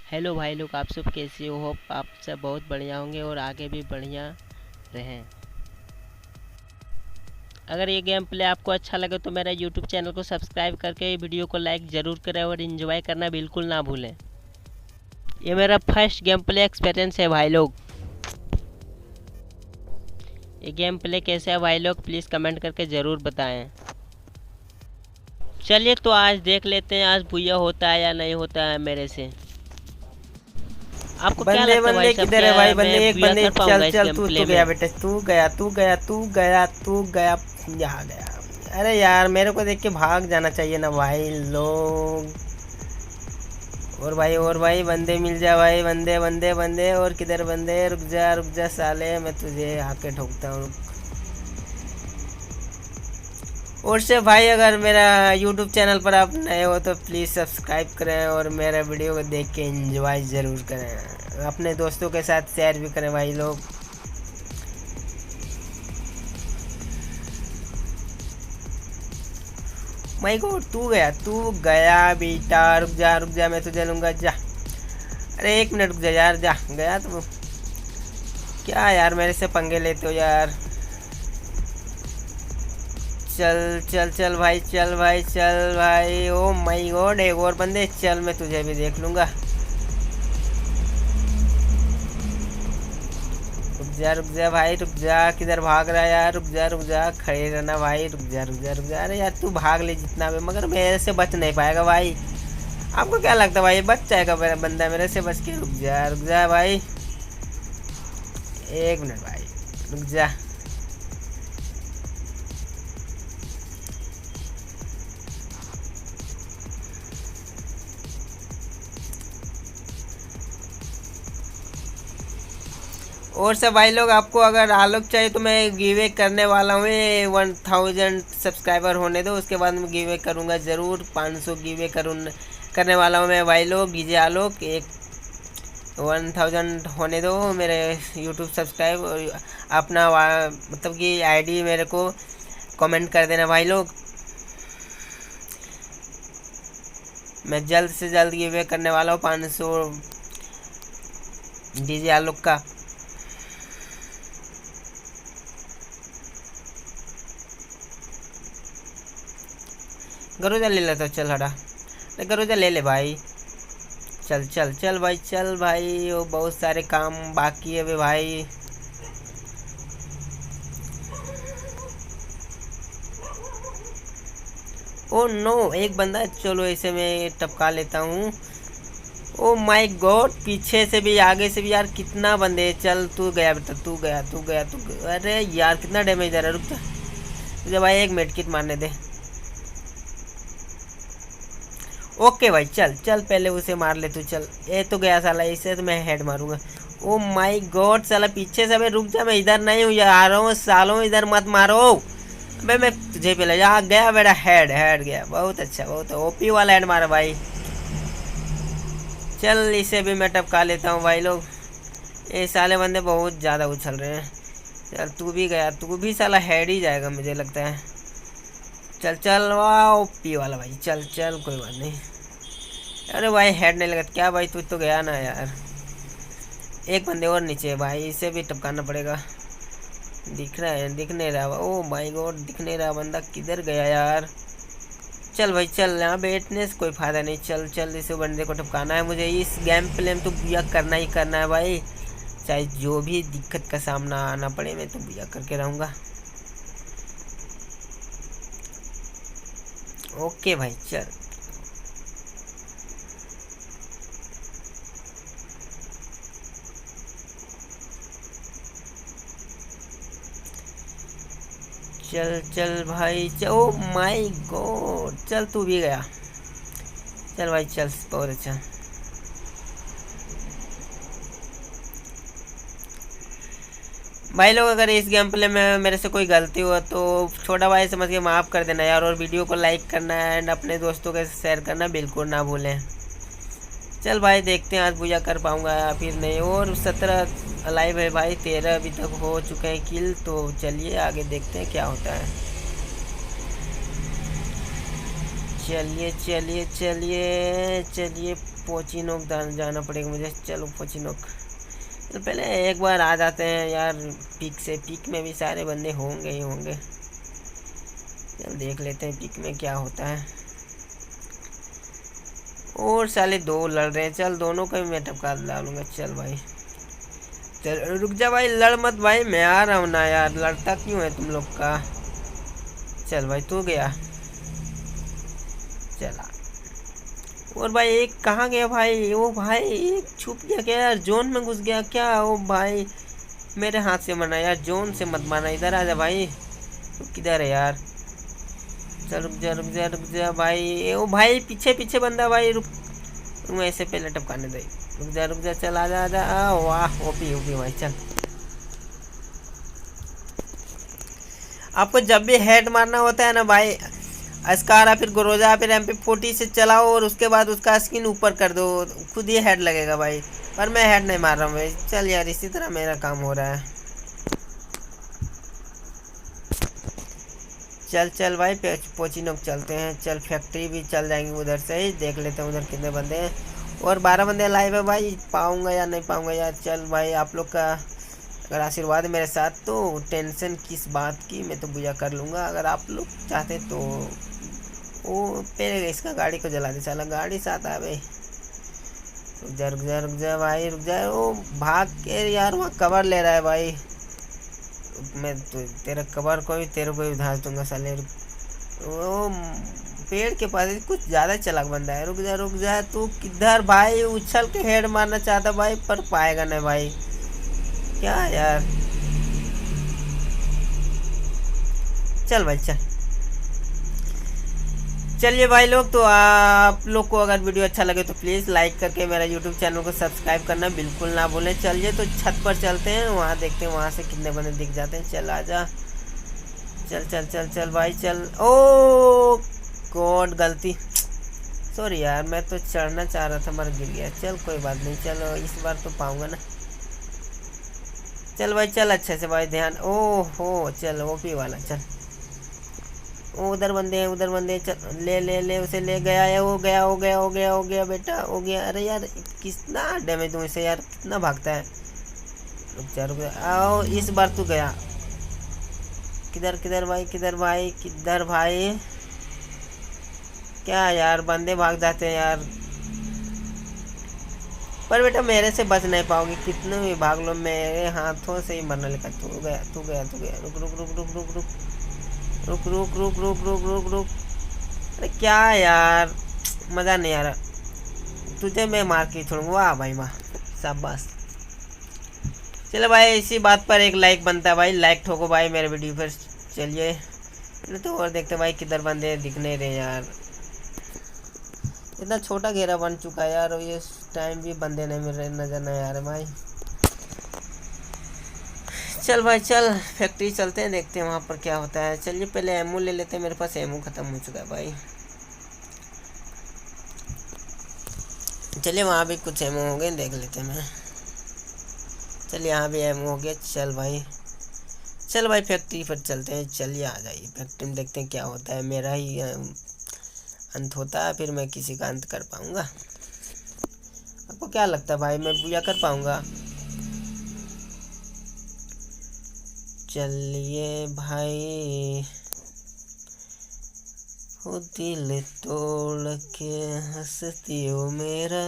Hello भाई लोग, आप सब कैसे हो? होप आप सब बहुत बढ़िया होंगे और आगे भी बढ़िया रहें। अगर ये गेम प्ले आपको अच्छा लगे तो मेरा यूट्यूब चैनल को सब्सक्राइब करके वीडियो को लाइक ज़रूर करें और इन्जॉय करना बिल्कुल ना भूलें। ये मेरा फर्स्ट गेम प्ले एक्सपीरियंस है भाई लोग। ये गेम प्ले कैसे है भाई लोग, प्लीज़ कमेंट करके ज़रूर बताएं। चलिए तो आज देख लेते हैं आज भूया होता है या नहीं होता है मेरे से। आपको क्या बंदे लगता है भाई बंदे साहब, किधर है क्या भाई? मैं बंदे एक भूया बंदे, कर चल पाऊंगा इस चल, गेम तू प्ले गया में? बेटा, तू गया तू गया तू गया तू गया। यहाँ गया। अरे यार, मेरे को देख के भाग जाना चाहिए ना भाई लोग। और भाई बंदे मिल जा भाई, बंदे बंदे बंदे। और किधर बंदे? रुक जा साले, मैं तुझे आके ठोकता हूँ। और से भाई, अगर मेरा यूट्यूब चैनल पर आप नए हो तो प्लीज़ सब्सक्राइब करें और मेरा वीडियो को देख के एंजॉय ज़रूर करें। अपने दोस्तों के साथ शेयर भी करें भाई लोग। माई गॉड, तू गया बेटा। रुक जा, मैं तुझे लूँगा, जा। अरे एक मिनट रुक जा यार, जा गया तू। क्या यार, मेरे से पंगे लेते हो यार। चल चल चल भाई, चल भाई, चल भाई। ओ माई गॉड, एक और बंदे। चल, मैं तुझे भी देख लूँगा। रुक जा भाई, रुक जा। किधर भाग रहा है यार? रुक जा, खड़े रहना भाई। रुक जा। अरे यार, तू भाग ले जितना भी, मगर मेरे से बच नहीं पाएगा भाई। आपको क्या लगता है भाई, बच जाएगा मेरा बंदा मेरे से बच के? रुक जा भाई, एक मिनट भाई, रुक जा। और सब भाई लोग, आपको अगर आलोक चाहिए तो मैं गिवे करने वाला हूँ। 1000 सब्सक्राइबर होने दो, उसके बाद मैं गिवे करूँगा ज़रूर। 500 गिवे करने वाला हूँ मैं भाई लोग। डीजे आलोक, एक 1000 होने दो मेरे यूट्यूब सब्सक्राइब। और अपना मतलब कि आईडी मेरे को कमेंट कर देना भाई लोग। मैं जल्द से जल्द गिवे करने वाला हूँ 500 डीजे आलोक का। गरोजा ले लेता, चल हटा। गरोजा ले ले भाई। चल चल चल भाई, चल भाई। वो बहुत सारे काम बाकी है वे भाई। ओ नो, एक बंदा। चलो ऐसे मैं टपका लेता हूँ। ओ माय गॉड, पीछे से भी आगे से भी यार, कितना बंदे। चल, तू गया बेटा, तू गया। अरे यार, कितना डैमेज दे रहा है। रुक जा, मुझे भाई एक मेडकिट मारने दे। ओके भाई, चल चल, पहले उसे मार ले तू। चल, ये तो गया साला, इसे तो मैं हेड मारूंगा। ओ माय गॉड साला, पीछे से। रुक जा, मैं इधर नहीं हूँ, आ रहा हूँ सालों, इधर मत मारो। अबे मैं तुझे पे ले जा। गया बेटा, हेड हेड गया। बहुत अच्छा, बहुत ओपी वाला हेड मारा भाई। चल, इसे भी मैं टपका लेता हूँ भाई लोग। ये साले बंदे बहुत ज़्यादा उछल रहे हैं। चल, तू भी गया, तू भी साला हेड ही जाएगा मुझे लगता है। चल चल, वाह ओपी वाला भाई। चल चल, कोई बात नहीं। अरे भाई, हेड नहीं लगा क्या भाई? तू तो गया ना यार। एक बंदे और नीचे है भाई, इसे भी टपकाना पड़ेगा। दिख रहा है? दिख नहीं रहा। ओ माय गॉड, दिख नहीं रहा बंदा, किधर गया यार? चल भाई, चल, यहाँ बैठने से कोई फ़ायदा नहीं। चल चल, इस बंदे को टपकाना है मुझे। इस गेम प्ले में तो बुया करना ही करना है भाई। चाहे जो भी दिक्कत का सामना आना पड़े, मैं तो बुया करके रहूँगा। ओके भाई, चल। चल चल भाई, चल। ओ माय गॉड, चल, तू भी गया। चल भाई, चल, बहुत अच्छा। भाई लोग, अगर इस गेम प्ले में मेरे से कोई गलती हुआ तो छोटा भाई समझ के माफ़ कर देना यार। और वीडियो को लाइक करना एंड अपने दोस्तों के साथ शेयर करना बिल्कुल ना भूलें। चल भाई, देखते हैं आज पूजा कर पाऊँगा या फिर नहीं। और 17 अलाइव है भाई, 13 अभी तक हो चुके हैं किल। तो चलिए आगे देखते हैं क्या होता है। चलिए चलिए चलिए चलिए, पोचिनोक जाना पड़ेगा मुझे। चलो पोचिनोक, तो पहले एक बार आ जाते हैं यार पिक से। पिक में भी सारे बंदे होंगे ही होंगे। चल देख लेते हैं पिक में क्या होता है। और साले दो लड़ रहे हैं, चल दोनों का भी मैं टपका डालूंगा। चल भाई चल, रुक जा भाई, लड़ मत भाई, मैं आ रहा हूँ ना यार, लड़ता क्यों है तुम लोग का। चल भाई तू गया, चला। और भाई एक कहाँ गया भाई, वो भाई एक छुप गया क्या यार, जोन में घुस गया क्या। ओ भाई मेरे हाथ से मरना यार, जोन से मत मारना, इधर आ जा भाई। तू किधर है यार। चल रुक जा रुक जा रुक जा भाई। ओ भाई पीछे पीछे बंदा भाई, रुक तुम ऐसे पहले टपकाने दे। रुक जा चल, आ जा आ जा। वाह ओपी ओपी भाई। चल आपको जब भी हेड मारना होता है ना भाई, अस्कारा फिर ग्रोजा फिर MP40 से चलाओ और उसके बाद उसका स्किन ऊपर कर दो, खुद ही हेड लगेगा भाई। पर मैं हेड नहीं मार रहा हूँ भाई। चल यार इसी तरह मेरा काम हो रहा है। चल चल भाई पोचिनोक चलते हैं। चल फैक्ट्री भी चल जाएंगे, उधर से ही देख लेते हैं उधर कितने बंदे हैं। और 12 बंदे लाइव है भाई, पाऊंगा या नहीं पाऊंगा यार। चल भाई आप लोग का अगर आशीर्वाद है मेरे साथ तो टेंशन किस बात की, मैं तो पूजा कर लूँगा। अगर आप लोग चाहते तो वो पहले इसका गाड़ी को जला दे, साला गाड़ी साथ आ भाई। रुक जा भाई रुक जा। वो भाग के यार वहाँ कवर ले रहा है भाई। मैं तो तेरा कवर को भी तेरे को भी धांस दूंगा साले। वो पेड़ के पास कुछ ज़्यादा चालाक बंदा है। रुक जा तू किधर भाई, उछल के हेड मारना चाहता भाई पर पाएगा नहीं भाई। क्या यार, चल भाई चल। चलिए भाई लोग, तो आप लोग को अगर वीडियो अच्छा लगे तो प्लीज़ लाइक करके मेरा यूट्यूब चैनल को सब्सक्राइब करना बिल्कुल ना भूलें। चलिए तो छत पर चलते हैं, वहाँ देखते हैं वहाँ से कितने बंदे दिख जाते हैं। चल आजा, चल चल चल चल भाई चल। ओ गॉड गलती, सॉरी यार, मैं तो चढ़ना चाह रहा था मर गिर गया। चल कोई बात नहीं, चलो इस बार तो पाऊंगा ना। चल भाई चल अच्छे से भाई, ध्यान। ओ हो चल ओपी वाला। चल उधर बंदे हैं उधर बंदे हैं। चल ले ले ले उसे, ले गया है। हो गया बेटा, हो गया। अरे यार कितना डैमेज दूँ इसे यार, कितना भागता है। रुक जा आओ, इस बार तू गया। किधर किधर भाई। क्या यार बंदे भाग जाते हैं यार, पर बेटा मेरे से बच नहीं पाओगे, कितने भी भाग लो मेरे हाथों से ही मरने लगा। तू गया। रुक। अरे क्या यार मज़ा नहीं आ रहा, तुझे मैं मार के छोड़ूंगा। वाह भाई वाह, शाबाश। चलो भाई इसी बात पर एक लाइक बनता है भाई, लाइक ठोको भाई मेरे वीडियो पर। चलिए तो और देखते भाई किधर बंदे दिख नहीं रहे यार, इतना छोटा घेरा बन चुका है यार, और ये टाइम भी बंदे नहीं मिल रहे, नजर नहीं आ रहे भाई। चल भाई चल फैक्ट्री चलते हैं, देखते हैं वहाँ पर क्या होता है। चलिए पहले एमओ ले लेते हैं, मेरे पास एमओ ख़त्म हो चुका है भाई। चलिए वहाँ भी कुछ एमओ हो गए, देख लेते हैं मैं। चलिए यहाँ भी एमओ हो गया। चल भाई फैक्ट्री पर चलते हैं। चलिए आ जाइए फैक्ट्री में, देखते हैं क्या होता है। मेरा ही अंत होता है, फिर मैं किसी का अंत कर पाऊँगा। आपको क्या लगता है भाई, मैं पूजा कर पाऊँगा? चलिए भाई, वो दिल तोड़ के हंसती हो मेरा,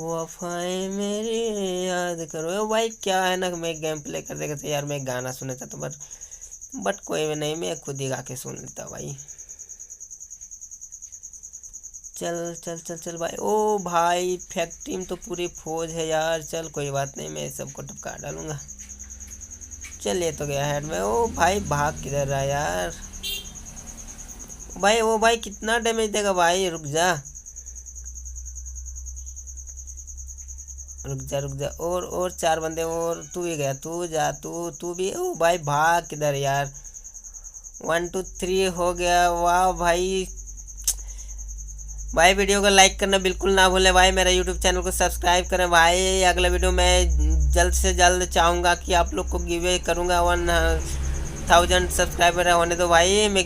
वफाएं मेरी याद करो। भाई क्या है ना, मैं गेम प्ले करते करते यार मैं गाना सुनना चाहता हूँ, बट कोई नहीं, मैं खुद ही गा के सुन लेता भाई। चल भाई। ओ भाई फैक्ट्री में तो पूरी फौज है यार। चल कोई बात नहीं, मैं सबको टपका डालूंगा। चल ये तो गया हेड में। ओ भाई भाग किधर रहा यार भाई। ओ भाई कितना डैमेज देगा भाई, रुक जा। और 4 बंदे, और तू भी गया, तू जा तू भी। ओ भाई भाग किधर यार। 1 2 3 हो गया। वाह भाई वीडियो को लाइक करना बिल्कुल ना भूलें भाई, मेरा यूट्यूब चैनल को सब्सक्राइब करें भाई। अगला वीडियो मैं जल्द से जल्द चाहूँगा कि आप लोग को गिव अवे करूँगा, 1000 सब्सक्राइबर होने दो भाई। मैं